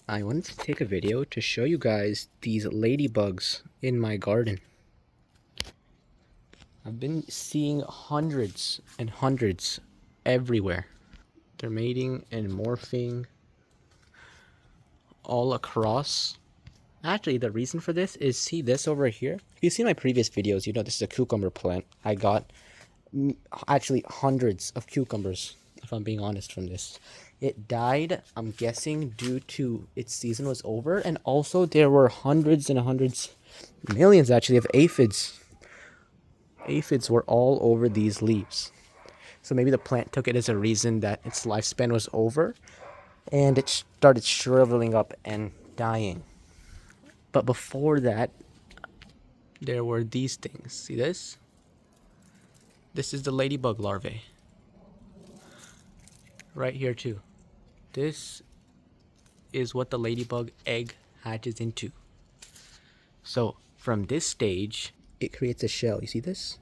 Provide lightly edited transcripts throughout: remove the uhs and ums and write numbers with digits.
I wanted to take a video to show you guys these ladybugs in my garden. I've been seeing hundreds and hundreds everywhere. They're mating and morphing all across. Actually, the reason for this is, see this over here? If you see my previous videos, you know this is a cucumber plant. I got actually hundreds of cucumbers, if I'm being honest, from this. It died, I'm guessing, due to its season was over, and also there were hundreds and hundreds, millions actually, of aphids. Aphids were all over these leaves. So maybe the plant took it as a reason that its lifespan was over, and it started shriveling up and dying. But before that, there were these things. See this? This is the ladybug larvae. Right here too. This is what the ladybug egg hatches into. So from this stage, it creates a shell. You see this?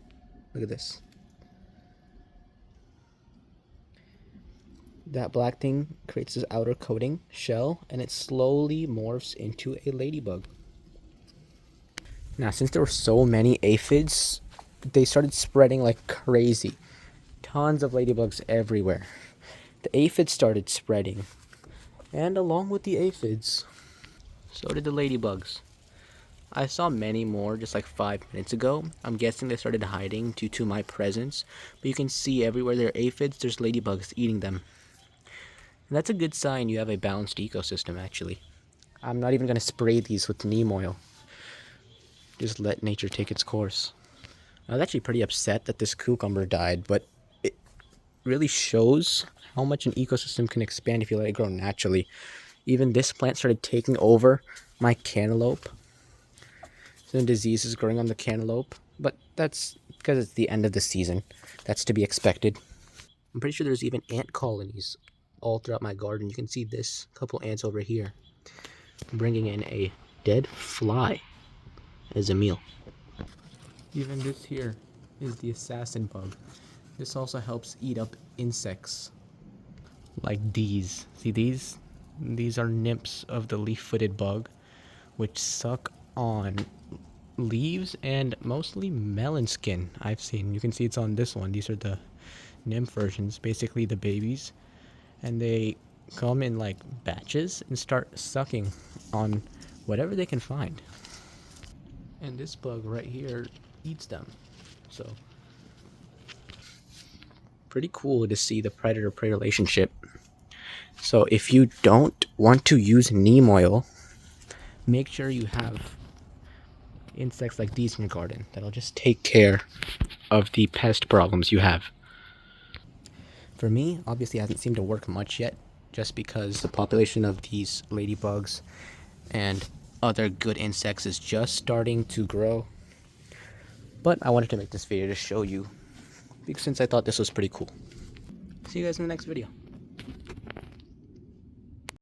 Look at this. That black thing creates this outer coating shell, and it slowly morphs into a ladybug. Now, since there were so many aphids, they started spreading like crazy. Tons of ladybugs everywhere. The aphids started spreading. And along with the aphids, so did the ladybugs. I saw many more just like 5 minutes ago. I'm guessing they started hiding due to my presence. But you can see everywhere there are aphids, there's ladybugs eating them. And that's a good sign you have a balanced ecosystem, actually. I'm not even going to spray these with neem oil. Just let nature take its course. I was actually pretty upset that this cucumber died, but it really shows how much an ecosystem can expand if you let it grow naturally. Even this plant started taking over my cantaloupe. Some disease is growing on the cantaloupe, but that's because it's the end of the season. That's to be expected. I'm pretty sure there's even ant colonies all throughout my garden. You can see this couple ants over here bringing in a dead fly as a meal. Even this here is the assassin bug. This also helps eat up insects like these. See these? These are nymphs of the leaf-footed bug, which suck on leaves and mostly melon skin. I've seen. You can see it's on this one. These are the nymph versions, basically the babies, and they come in like batches and start sucking on whatever they can find. And this bug right here eats them. So pretty cool to see the predator-prey relationship. So if you don't want to use neem oil, make sure you have insects like these in your garden that'll just take care of the pest problems you have. For me, obviously it hasn't seemed to work much yet, just because the population of these ladybugs and other good insects is just starting to grow. But I wanted to make this video to show you, since I thought this was pretty cool. See you guys in the next video.